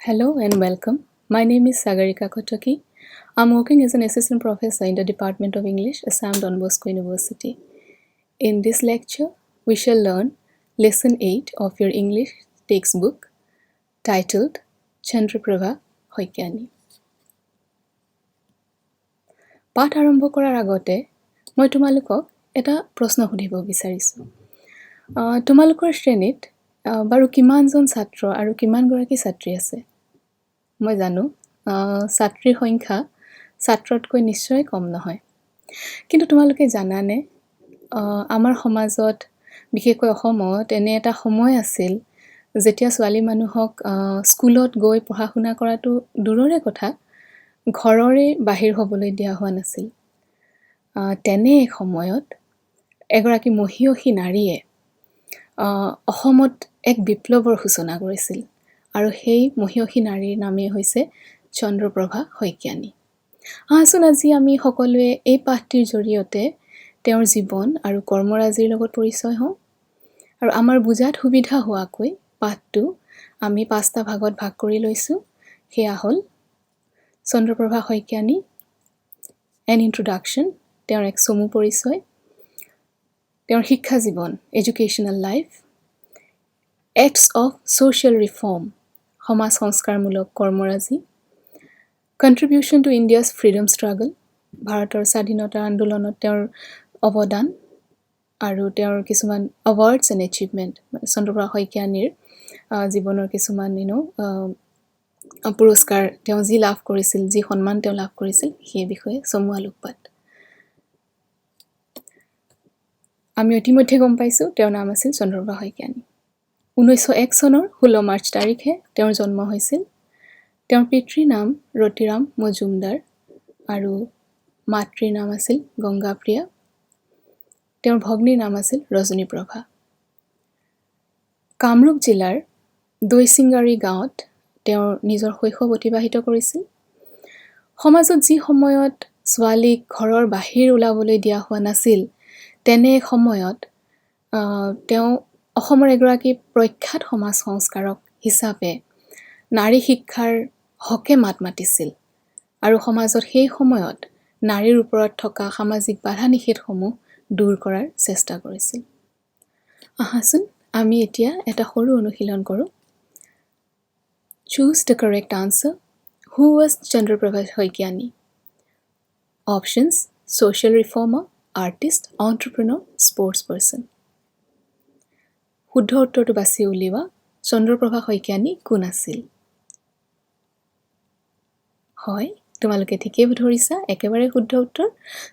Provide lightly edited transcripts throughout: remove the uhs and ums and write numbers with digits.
Hello and welcome. My name is Sagarika Kotaki. I'm working as an assistant professor in the Department of English, Assam Don Bosco University. In this lecture, we shall learn Lesson 8 of your English textbook titled Chandraprabha Hoikyani. পাঠ আৰম্ভ কৰাৰ আগতে মই তোমালোকক এটা প্ৰশ্ন সুধিব বিচাৰিছোঁ। তোমালোকৰ শ্ৰেণীত বাৰু কিমানজন ছাত্ৰ আৰু কিমানগৰাকী ছাত্ৰী আছে? মই জানো ছাত্ৰীৰ সংখ্যা ছাত্ৰতকৈ নিশ্চয় কম নহয়। কিন্তু তোমালোকে জানানে আমাৰ সমাজত বিশেষকৈ অসমত এনে এটা সময় আছিল যেতিয়া ছোৱালী মানুহক স্কুলত গৈ পঢ়া শুনা কৰাটো দূৰৰে কথা, ঘৰৰে বাহিৰ হ'বলৈ দিয়া হোৱা নাছিল। তেনে এক সময়ত এগৰাকী মহিয়সী নাৰীয়ে অসমত এক বিপ্লৱৰ সূচনা কৰিছিল আৰু সেই মহিয়সী নাৰীৰ নামেই হৈছে চন্দ্ৰপ্ৰভা শইকীয়ানী। আহচোন আজি আমি সকলোৱে এই পাঠটিৰ জৰিয়তে তেওঁৰ জীৱন আৰু কৰ্মৰাজিৰ লগত পৰিচয় হওঁ আৰু আমাৰ বুজাত সুবিধা হোৱাকৈ পাঠটো আমি 5টা ভাগত ভাগ কৰি লৈছোঁ। সেয়া হ'ল চন্দ্ৰপ্ৰভা শইকীয়ানী, এন ইন্ট্ৰডাকশ্যন, তেওঁৰ এক চমু পৰিচয়, তেওঁৰ শিক্ষা জীৱন, educational life, acts of social reform, সমাজ সংস্কাৰমূলক কৰ্মৰাজি, contribution to India's freedom struggle, ভাৰতৰ স্বাধীনতা আন্দোলনত তেওঁৰ অৱদান আৰু তেওঁৰ কিছুমান এৱাৰ্ডছ এণ্ড এচিভমেণ্ট, চন্দ্ৰপ্ৰভা শইকীয়ানীৰ জীৱনৰ কিছুমান পুৰস্কাৰ তেওঁ যি লাভ কৰিছিল, যি সন্মান তেওঁ লাভ কৰিছিল, সেই বিষয়ে চমু আলোকপাত। আমি ইতিমধ্যে গম পাইছোঁ তেওঁৰ নাম আছিল চন্দ্ৰপ্ৰভা শইকীয়ানী। 1901 চনৰ 16 মাৰ্চ তাৰিখে তেওঁৰ জন্ম হৈছিল। তেওঁৰ পিতৃৰ নাম ৰতিৰাম মজুমদাৰ আৰু মাতৃৰ নাম আছিল গংগাপ্ৰিয়া। তেওঁৰ ভগ্নীৰ নাম আছিল ৰজনীপ্ৰভা। কামৰূপ জিলাৰ দৈচিংগাৰী গাঁৱত তেওঁৰ নিজৰ শৈশৱ অতিবাহিত কৰিছিল। সমাজত যি সময়ত ছোৱালীক ঘৰৰ বাহিৰ ওলাবলৈ দিয়া হোৱা নাছিল, তেনে সময়ত তেওঁ অসমৰ এগৰাকী প্ৰখ্যাত সমাজ সংস্কাৰক হিচাপে নাৰী শিক্ষাৰ হকে মাত মাতিছিল আৰু সমাজত সেই সময়ত নাৰীৰ ওপৰত থকা সামাজিক বাধা নিষেধসমূহ দূৰ কৰাৰ চেষ্টা কৰিছিল। আহাচোন আমি এতিয়া এটা সৰু অনুশীলন কৰোঁ। Choose the correct answer. Who was Chandraprabha Hoikyani? Options: social reformer, artist, entrepreneur, sports person. শুদ্ধ উত্তৰটো বাছি উলিওৱা। চন্দ্ৰপ্ৰভা শইকীয়ানী কোন আছিল? হয়, তোমালোকে ঠিকেই ধৰিছা, একেবাৰে শুদ্ধ উত্তৰ।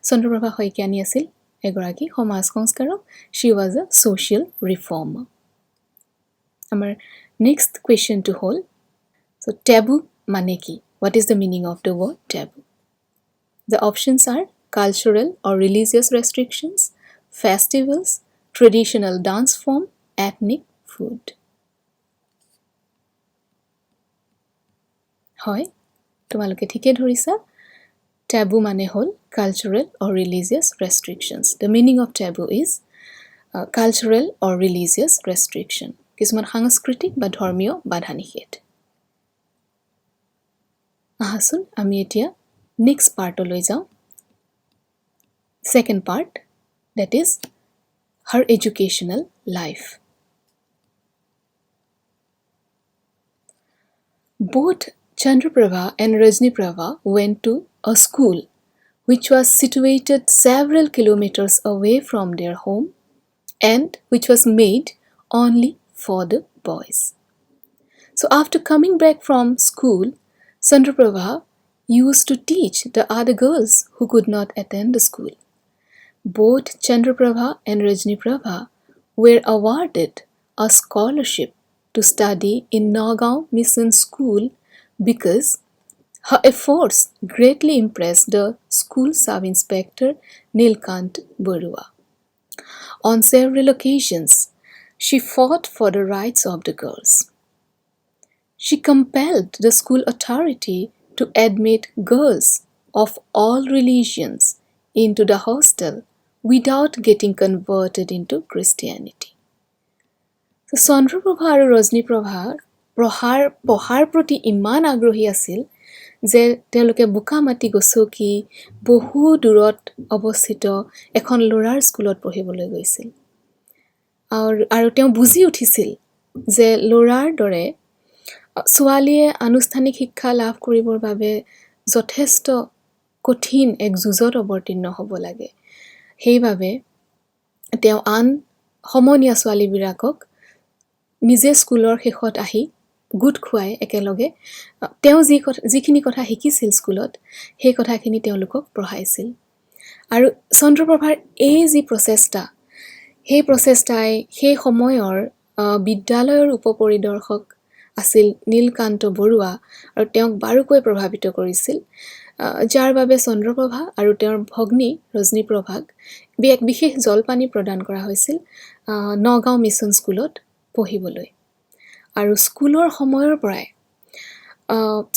চন্দ্ৰপ্ৰভা শইকীয়ানী আছিল এগৰাকী সমাজ সংস্কাৰক। She was a social reformer. আমাৰ নেক্সট কুৱেশ্যনটো হ'ল, so taboo মানে কি? What is the meaning of the word taboo? The options are cultural or religious restrictions, festivals, traditional dance form, ethnic food. হয়, তোমালোকে ঠিকে ধৰিছা। taboo মানে হ'ল cultural or religious restrictions. The meaning of taboo is cultural or religious restriction. কিছুমান সাংস্কৃতিক বা ধৰ্মীয় বাধা নিষেধ। আহাচোন আমি এতিয়া নেক্সট পাৰ্টলৈ যাওঁ। Second part, that is her educational life. Both Chandraprabha and Rajniprabha went to a school which was situated several kilometers away from their home and which was made only for the boys. So after coming back from school, Chandraprabha used to teach the other girls who could not attend the school. Both Chandraprabha and Rajniprabha were awarded a scholarship to study in Nagaon Mission School because her efforts greatly impressed the school sub-inspector Nilkant Barua. On several occasions, she fought for the rights of the girls. She compelled the school authority to admit girls of all religions into the hostel without getting converted into Christianity. So Chandraprabha আৰু ৰজনীপ্ৰভাৰ পঢ়াৰ প্ৰতি ইমান আগ্ৰহী আছিল যে তেওঁলোকে বোকামাটি গছকি বহু দূৰত অৱস্থিত এখন ল'ৰাৰ স্কুলত পঢ়িবলৈ গৈছিল। আৰু তেওঁ বুজি উঠিছিল যে ল'ৰাৰ দৰে ছোৱালীয়ে আনুষ্ঠানিক শিক্ষা লাভ কৰিবৰ বাবে যথেষ্ট কঠিন এক যুঁজত অৱতীৰ্ণ হ'ব লাগে। সেইবাবে তেওঁ আন সমনীয়া ছোৱালীবিলাকক নিজে স্কুলৰ শেষত আহি গোট খুৱাই একেলগে তেওঁ যিখিনি কথা শিকিছিল স্কুলত সেই কথাখিনি তেওঁলোকক পঢ়াইছিল। আৰু চন্দ্ৰপ্ৰভাৰ এই যি প্ৰচেষ্টা, সেই প্ৰচেষ্টাই সেই সময়ৰ বিদ্যালয়ৰ উপপৰিদৰ্শক আছিল নীলকান্ত বৰুৱা আৰু তেওঁক বাৰুকৈ প্ৰভাৱিত কৰিছিল, যাৰ বাবে চন্দ্ৰপ্ৰভা আৰু তেওঁৰ ভগ্নী ৰজনীপ্ৰভাক এক বিশেষ জলপানী প্ৰদান কৰা হৈছিল নগাঁও মিছন স্কুলত পঢ়িবলৈ। আৰু স্কুলৰ সময়ৰ পৰাই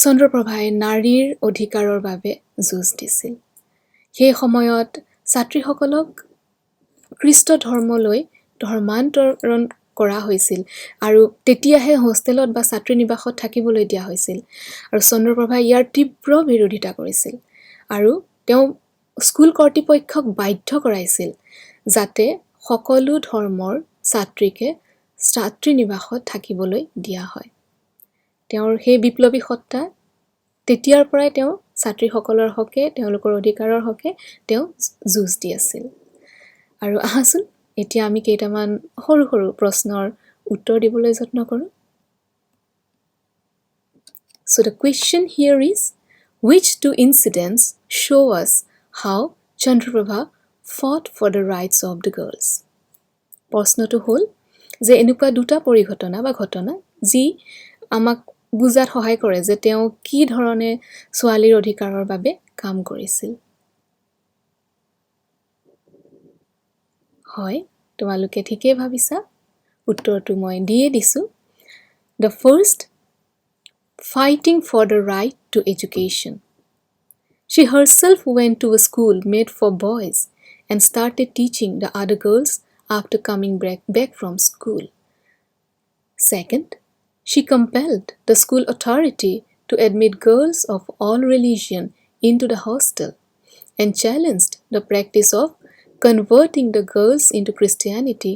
চন্দ্ৰপ্ৰভাই নাৰীৰ অধিকাৰৰ বাবে যুঁজ দিছিল। সেই সময়ত ছাত্ৰীসকলক খ্ৰীষ্ট ধৰ্মলৈ ধৰ্মান্তৰণ কৰা হৈছিল আৰু তেতিয়াহে হোষ্টেলত বা ছাত্ৰী নিবাসত থাকিবলৈ দিয়া হৈছিল। আৰু চন্দ্ৰপ্ৰভাই ইয়াৰ তীব্ৰ বিৰোধিতা কৰিছিল আৰু তেওঁ স্কুল কৰ্তৃপক্ষক বাধ্য কৰাইছিল যাতে সকলো ধৰ্মৰ ছাত্ৰীকে ছাত্ৰী নিবাসত থাকিবলৈ দিয়া হয়। তেওঁৰ সেই বিপ্লৱী সত্তা তেতিয়াৰ পৰাই তেওঁ ছাত্ৰীসকলৰ হকে, তেওঁলোকৰ অধিকাৰৰ হকে তেওঁ যুঁজ দি আছিল। আৰু আহাচোন এতিয়া আমি কেইটামান সৰু সৰু প্ৰশ্নৰ উত্তৰ দিবলৈ যত্ন কৰোঁ। So the question here is, which two incidents show us how Chandraprabha fought for the rights of the girls? প্ৰশ্নটো হ'ল যে এনেকুৱা দুটা পৰিঘটনা বা ঘটনা যি আমাক বুজাত সহায় কৰে যে তেওঁ কি ধৰণে ছোৱালীৰ অধিকাৰৰ বাবে কাম কৰিছিল। হয়, তোমালোকে ঠিকেই ভাবিছা, উত্তৰটো মই দিয়ে দিছোঁ। The first, fighting for the right to education. She herself went to a school made for boys and started teaching the other girls after coming back from school. Second, she compelled the school authority to admit girls of all religion into the hostel and challenged the practice of converting the girls into Christianity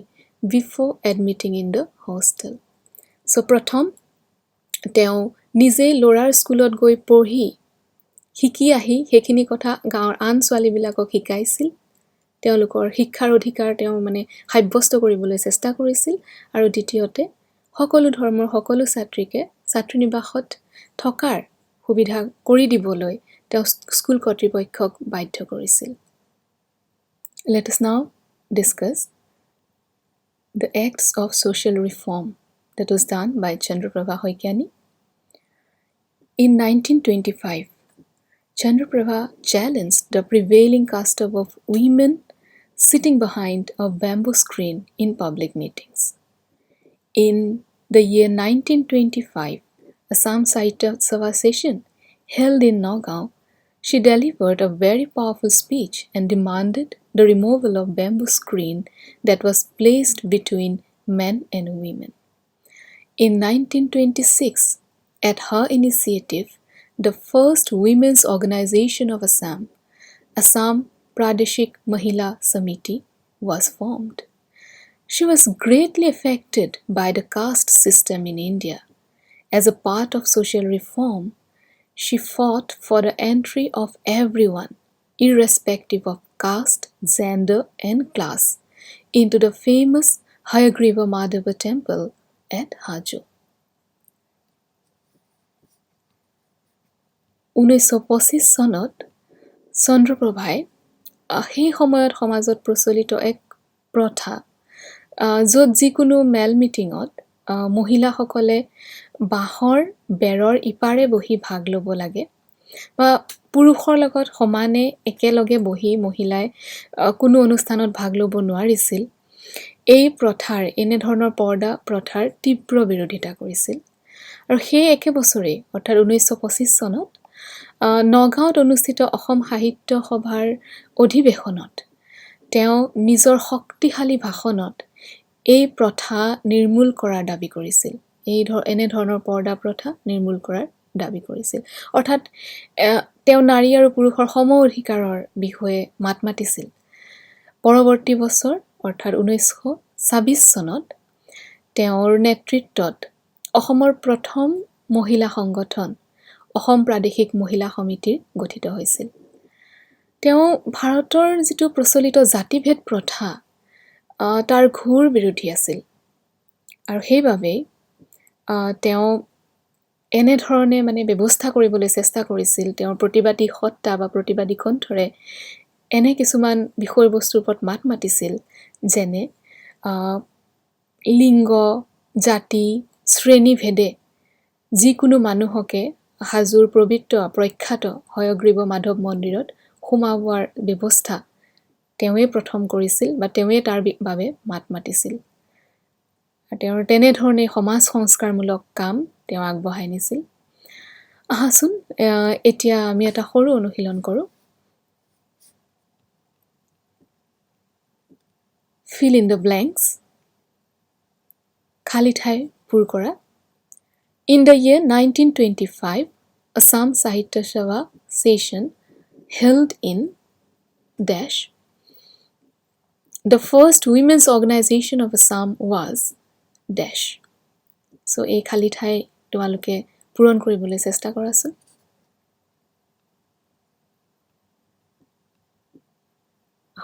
before admitting in the hostel. So প্ৰথম তেওঁ নিজে ল'ৰাৰ স্কুলত গৈ পঢ়ি শিকি আহি সেইখিনি কথা গাঁৱৰ আন ছোৱালীবিলাকক শিকাইছিল। তেওঁলোকৰ শিক্ষাৰ অধিকাৰ তেওঁ সাব্যস্ত কৰিবলৈ চেষ্টা কৰিছিল। আৰু দ্বিতীয়তে সকলো ধৰ্মৰ সকলো ছাত্ৰীকে ছাত্ৰী নিবাসত থকাৰ সুবিধা কৰি দিবলৈ তেওঁ স্কুল কৰ্তৃপক্ষক বাধ্য কৰিছিল। Let us now discuss the acts of social reform that was done by Chandraprabha Hoikyani. In 1925, Chandraprabha challenged the prevailing custom of women sitting behind a bamboo screen in public meetings. In the year 1925, Assam Sahitya Sabha session held in Nagaon, she delivered a very powerful speech and demanded the removal of bamboo screen that was placed between men and women. In 1926, at her initiative, the first women's organization of Assam, Assam Pradeshik Mahila Samiti, was formed. She was greatly affected by the caste system in India. As a part of social reform, she fought for the entry of everyone, irrespective of caste, gender, and class, into the famous Hayagriva Madhava temple at Hajo. 1925 চনত চন্দ্ৰপ্ৰভাই সেই সময়ত সমাজত প্ৰচলিত এক প্ৰথা, য'ত যিকোনো মেল মিটিঙত মহিলাসকলে বাঁহৰ বেৰৰ ইপাৰে বহি ভাগ ল'ব লাগে বা পুৰুষৰ লগত সমানে একেলগে বহি মহিলাই কোনো অনুষ্ঠানত ভাগ ল'ব নোৱাৰিছিল। এই প্ৰথাৰ, এনেধৰণৰ পৰ্দা প্ৰথাৰ তীব্ৰ বিৰোধিতা কৰিছিল। আৰু সেই একে বছৰেই অৰ্থাৎ 1925 চনত নগাঁৱত অনুষ্ঠিত অসম সাহিত্য সভাৰ অধিৱেশনত তেওঁ নিজৰ শক্তিশালী ভাষণত এই প্ৰথা নিৰ্মূল কৰাৰ দাবী কৰিছিল। এনে ধৰণৰ পৰ্দা প্ৰথা নিৰ্মূল কৰাৰ দাবী কৰিছিল। অৰ্থাৎ তেওঁ নাৰী আৰু পুৰুষৰ সম অধিকাৰৰ বিষয়ে মাত মাতিছিল। পৰৱৰ্তী বছৰ অৰ্থাৎ 1926 চনত তেওঁৰ নেতৃত্বত অসমৰ প্ৰথম মহিলা সংগঠন অসম প্ৰাদেশিক মহিলা সমিতিৰ গঠিত হৈছিল। তেওঁ ভাৰতৰ যিটো প্ৰচলিত জাতিভেদ প্ৰথা তাৰ ঘোৰ বিৰোধী আছিল আৰু সেইবাবেই তেওঁ এনেধৰণে ব্যৱস্থা কৰিবলৈ চেষ্টা কৰিছিল। তেওঁৰ প্ৰতিবাদী সত্তা বা প্ৰতিবাদী কণ্ঠৰে এনে কিছুমান বিষয়বস্তুৰ ওপৰত মাত মাতিছিল, যেনে লিংগ, জাতি, শ্ৰেণীভেদে যিকোনো মানুহকে হাজোৰ পবিত্ৰ প্ৰখ্যাত হয়গ্ৰীৱ মাধৱ মন্দিৰত সোমাবোৱাৰ ব্যৱস্থা তেওঁৱে প্ৰথম কৰিছিল বা তেওঁৱে তাৰ বাবে মাত মাতিছিল। তেওঁৰ তেনেধৰণে সমাজ সংস্কাৰমূলক কাম তেওঁ আগবঢ়াই নিছিল। আহাচোন এতিয়া আমি এটা সৰু অনুশীলন কৰোঁ। Fill in the blanks. খালি ঠাই পূৰ কৰা। In the year 1925, Assam Sahitya Sabha session held in dash. The first women's organization of Assam was dash. So এই খালি ঠাই তোমালোকে পূৰণ কৰিবলৈ চেষ্টা কৰাচোন।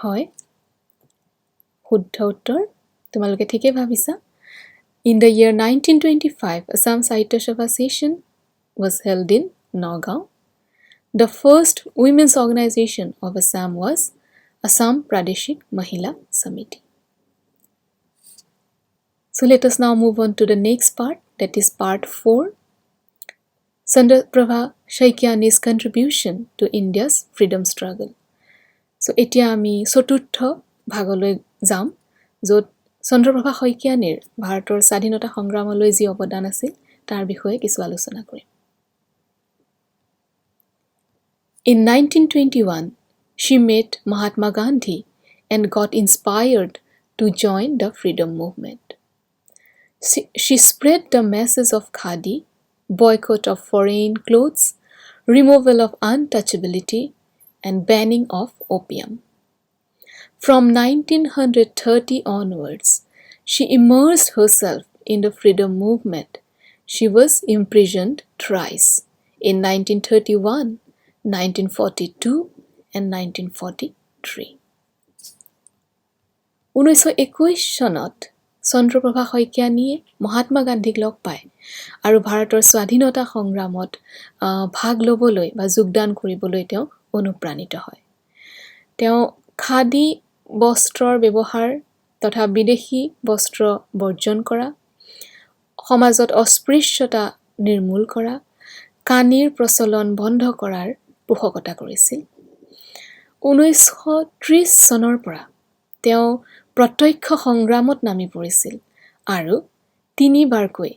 হয়, শুদ্ধ উত্তৰ, তোমালোকে ঠিকে ভাবিছা। In the year 1925, Assam Sahitya Sabha session was held in Nagaon. The first women's organization of Assam was Assam Pradeshik Mahila Samiti. So let us now move on to the next part, that is part 4. Chandraprabha Saikyani's contribution to India's freedom struggle. So এতিয়া আমি চতুৰ্থ ভাগলৈ যাম, য'ত চন্দ্ৰপ্ৰভা শইকীয়ানীৰ ভাৰতৰ স্বাধীনতা সংগ্ৰামলৈ যি অৱদান আছিল তাৰ বিষয়ে কিছু আলোচনা কৰিম। In 1921, she met Mahatma Gandhi and got inspired to join the freedom movement. She spread the message of Khadi, boycott of foreign clothes, removal of untouchability, and banning of opium. From 1930 onwards, she immersed herself in the freedom movement. She was imprisoned thrice, in 1931, 1942, and 1943. 1921 চনত চন্দ্ৰপ্ৰভা শইকীয়ানীয়ে মহাত্মা গান্ধীক লগ পায় আৰু ভাৰতৰ স্বাধীনতা সংগ্ৰামত ভাগ ল'বলৈ বা যোগদান কৰিবলৈ তেওঁ অনুপ্ৰাণিত হয়। তেওঁ খাদী বস্ত্ৰৰ ব্যৱহাৰ তথা বিদেশী বস্ত্ৰ বৰ্জন কৰা, সমাজত অস্পৃশ্যতা নিৰ্মূল কৰা, কানিৰ প্ৰচলন বন্ধ কৰাৰ পোষকতা কৰিছিল। 1930 চনৰ পৰা তেওঁ প্ৰত্যক্ষ সংগ্ৰামত নামি পৰিছিল আৰু তিনিবাৰকৈ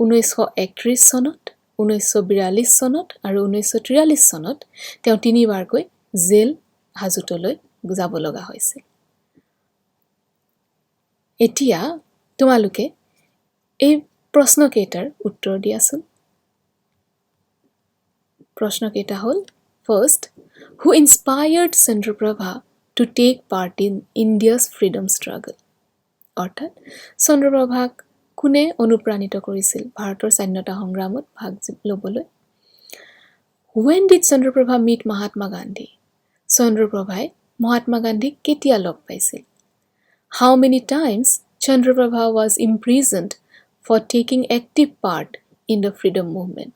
1931 চনত, 1942 চনত আৰু 1943 চনত তেওঁ তিনিবাৰকৈ জেল হাজোতলৈ যাব লগা হৈছিল। এতিয়া তোমালোকে এই প্ৰশ্নকেইটাৰ উত্তৰ দিয়াচোন। প্ৰশ্নকেইটা হ'ল, first, who inspired Chandraprabha to take part in India's freedom struggle? অৰ্থাৎ চন্দ্ৰপ্ৰভাক কোনে অনুপ্ৰাণিত কৰিছিল ভাৰতৰ স্বাধীনতা সংগ্ৰামত ভাগ ল'বলৈ? When did Chandraprabha meet Mahatma Gandhi? চন্দ্ৰপ্ৰভাই Mahatma গান্ধীক কেতিয়া লগ পাইছিল? How many times Chandraprabha was imprisoned for taking active part in the freedom movement?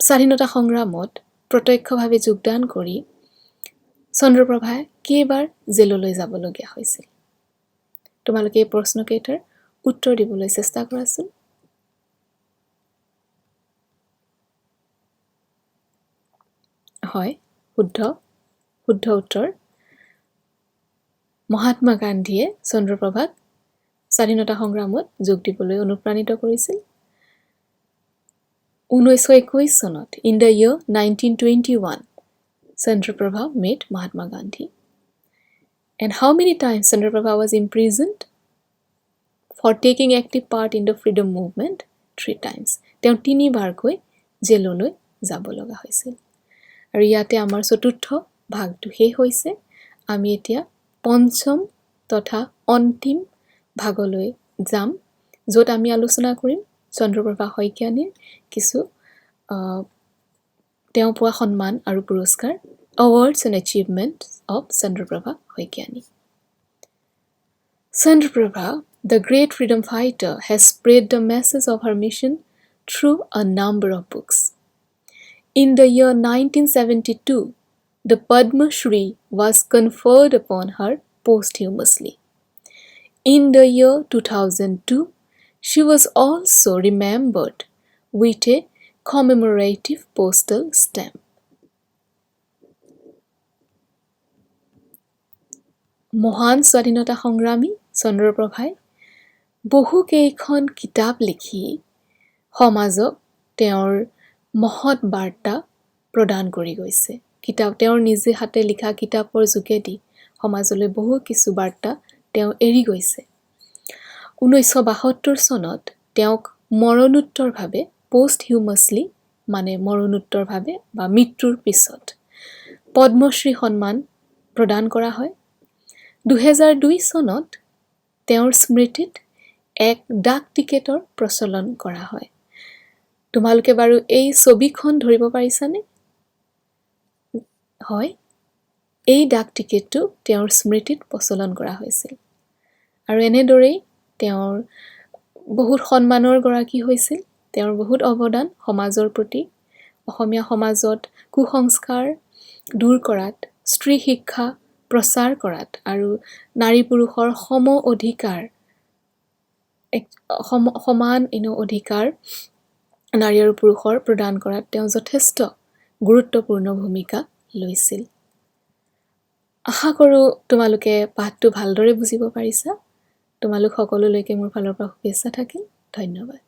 স্বাধীনতা সংগ্ৰামত প্ৰত্যক্ষভাৱে যোগদান কৰি চন্দ্ৰপ্ৰভাই কেইবাৰ জেললৈ যাবলগীয়া হৈছিল? তোমালোকে এই প্ৰশ্নকেইটাৰ উত্তৰ দিবলৈ চেষ্টা কৰাচোন। হয়, শুদ্ধ উত্তৰ। মহাত্মা গান্ধীয়ে চন্দ্ৰপ্ৰভাক স্বাধীনতা সংগ্ৰামত যোগ দিবলৈ অনুপ্ৰাণিত কৰিছিল। 1921 চনত, in the year 1921, Chandraprabha met Mahatma Gandhi. And how many times Chandraprabha was imprisoned? for taking active part in the freedom movement 3 times. তেওঁ 3 বাৰকৈ জেললৈ যাব লগা হৈছিল। আৰু ইয়াতে আমাৰ চতুৰ্থ ভাগটো শেষ হৈছে। আমি এতিয়া পঞ্চম তথা অন্তিম ভাগলৈ যাম, য'ত আমি আলোচনা কৰিম চন্দ্ৰপ্ৰভা শইকীয়ানীৰ কিছু তেওঁ পোৱা সন্মান আৰু পুৰস্কাৰ, awards and achievements of Chandraprabha Hoikiani. Chandraprabha, the great freedom fighter, has spread the message of her mission through a number of books. In the year 1972, the Padma Shri was conferred upon her posthumously. In the year 2002, she was also remembered with a commemorative postal stamp. মহান স্বাধীনতা সংগ্ৰামী চন্দ্ৰপ্ৰভাই বহুকেইখন কিতাপ লিখি সমাজক তেওঁৰ মহৎ বাৰ্তা প্ৰদান কৰি গৈছে। তেওঁৰ নিজে হাতে লিখা কিতাপৰ যোগেদি সমাজলৈ বহু কিছু বাৰ্তা তেওঁ এৰি গৈছে। 1972 চনত তেওঁক মৰণোত্তৰভাৱে posthumously মানে মৰণোত্তৰভাৱে বা মৃত্যুৰ পিছত পদ্মশ্ৰী সন্মান প্ৰদান কৰা হয়। 2002 চনত তেওঁৰ স্মৃতিত এক ডাক টিকেটৰ প্ৰচলন কৰা হয়। তোমালোকে বাৰু এই ছবিখন ধৰিব পাৰিছানে? হয়, এই ডাক টিকেটটো তেওঁৰ স্মৃতিত প্ৰচলন কৰা হৈছিল। আৰু এনেদৰেই তেওঁৰ বহুত সন্মানৰ গৰাকী হৈছিল। তেওঁৰ বহুত অৱদান সমাজৰ প্ৰতি, অসমীয়া সমাজত কুসংস্কাৰ দূৰ কৰাত, স্ত্ৰী শিক্ষা প্ৰচাৰ কৰাত আৰু নাৰী পুৰুষৰ সম অধিকাৰ সমান অধিকাৰ নাৰী আৰু পুৰুষৰ প্ৰদান কৰাত তেওঁ যথেষ্ট গুৰুত্বপূৰ্ণ ভূমিকা লৈছিল। আশা কৰোঁ তোমালোকে পাঠটো ভালদৰে বুজিব পাৰিছা। তোমালোক সকলোলৈকে মোৰ ফালৰ পৰা শুভেচ্ছা থাকিল। ধন্যবাদ।